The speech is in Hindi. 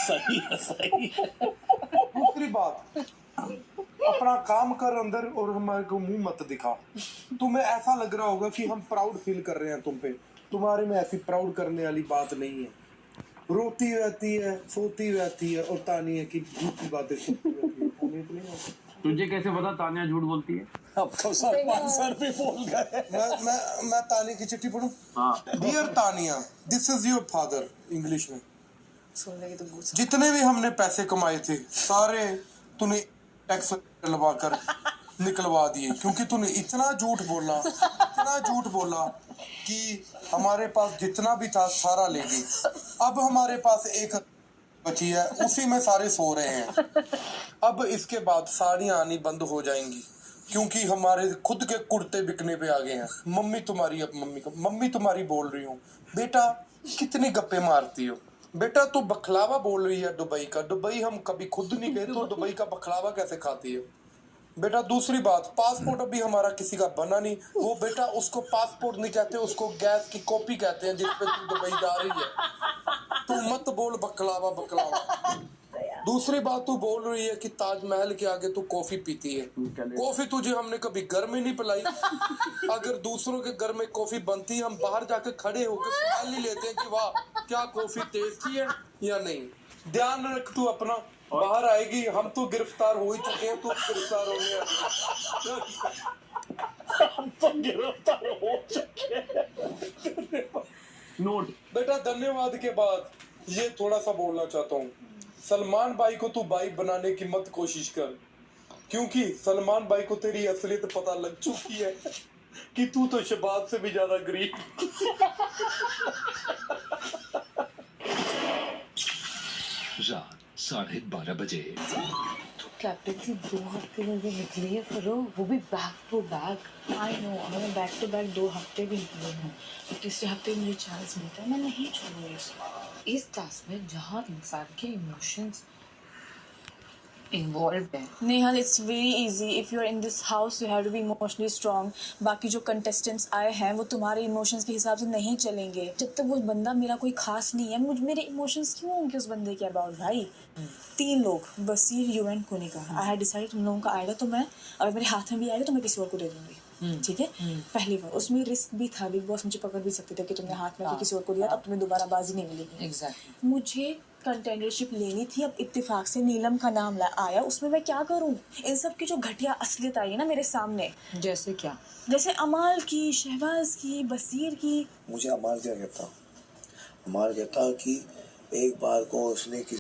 सही है, सही है। दूसरी बात, अपना काम कर अंदर और हमारे को मुंह मत दिखा। तुम्हें ऐसा लग रहा होगा कि हम प्राउड फील कर रहे हैं तुम पे, तुम्हारे में ऐसी प्राउड करने वाली बात नहीं है। रोती रहती है, सोती रहती है और तानिया की झूठी बातें सुनती रहती है। उम्मीद नहीं होती। तुझे कैसे पता तानिया झूठ बोलती है? अब तो सलमान सर भी बोल गए। मैं तानिया की चिट्ठी पढ़ूं? हाँ। Dear Tania, this is your father. English में सुन लगे तो बहुत जितने भी हमने पैसे कमाए थे सारे तूने टैक्स डलवा कर निकलवा दिए, क्योंकि तूने इतना झूठ बोला कि हमारे पास जितना भी था सारा ले गई। अब हमारे पास एक बची है, उसी में सारे सो रहे हैं। अब इसके बाद साड़ियाँ आनी बंद हो जाएंगी, क्योंकि हमारे खुद के कुर्ते बिकने पे आ गए हैं। मम्मी तुम्हारी बोल रही हूँ, बेटा कितनी गप्पे मारती हो बेटा, तू बखलावा बोल रही है दुबई का। दुबई हम कभी खुद नहीं गए तो दुबई का बखलावा कैसे खाती है बेटा। दूसरी बात, पासपोर्ट अभी हमारा किसी का बना नहीं, वो बेटा उसको पासपोर्ट नहीं कहते, उसको गैस की कॉपी कहते हैं जिसपे तू दुबई जा रही है। तू मत बोल बखलावा। दूसरी बात, तू बोल रही है कि ताजमहल के आगे तू कॉफी पीती है। कॉफी तुझे हमने कभी घर में नहीं पिलाई। अगर दूसरों के घर में कॉफी बनती, हम बाहर जाके खड़े होकर स्मेल ही लेते हैं कि वाह क्या कॉफी टेस्टी है या नहीं। ध्यान रख तू अपना, बाहर आएगी हम तो गिरफ्तार हो ही चुके हैं, तू गिरफ्तार होने हम तो गिरफ्तार हो चुके हैं। नोट बेटा धन्यवाद के बाद ये थोड़ा सा बोलना चाहता हूँ, सलमान भाई को तू भाई बनाने की मत कोशिश कर, क्योंकि सलमान भाई को तेरी असलियत पता लग चुकी है कि तू तो शबाब से भी ज्यादा गरीब। रात 12:30 बजे। तो कैप्टनसी 2 हफ्ते में भी निकली है फिरो, वो भी back to back. I know हमें बैक टू बैक 2 हफ्ते भी निकले हैं, तो तीसरे हफ्ते मुझे चांस मिलता है, मैं नहीं छोड़ूंगी इसको। इस टास्क में जहाँ इंसान के इमोशंस इन्वॉल्व है। Nehal, it's very easy. If you are in this house you have to be emotionally strong. बाकी जो कंटेस्टेंट्स आए हैं वो तुम्हारे इमोशंस के हिसाब से नहीं चलेंगे। जब तक वो बंदा मेरा कोई खास नहीं है, मेरे इमोशंस क्यों होंगे उस बंदे के अबाउट भाई। 3 लोग, Basir, you and Konika. I had decided तुम लोगों का आएगा तो मैं, अगर मेरे हाथ में भी आएगा तो मैं किसी और को दे दूंगी, ठीक है। पहली बार उसमें रिस्क भी था, बिग बॉस मुझे पकड़ भी सकते थे कि तुमने हाथ में किसी और को दिया, अब तुम्हें दोबारा बाजी नहीं मिलेगी। एग्जैक्टली। मुझे कंटेंडरशिप लेनी थी, अब इत्तेफाक से नीलम का नाम आया, उसमें मैं क्या करूं। इन सब की जो घटिया असलियत आई है ना मेरे सामने, जैसे क्या? जैसे अमाल की, शहबाज की, बसीर की। मुझे अमाल क्या कहता कि एक बार को उसने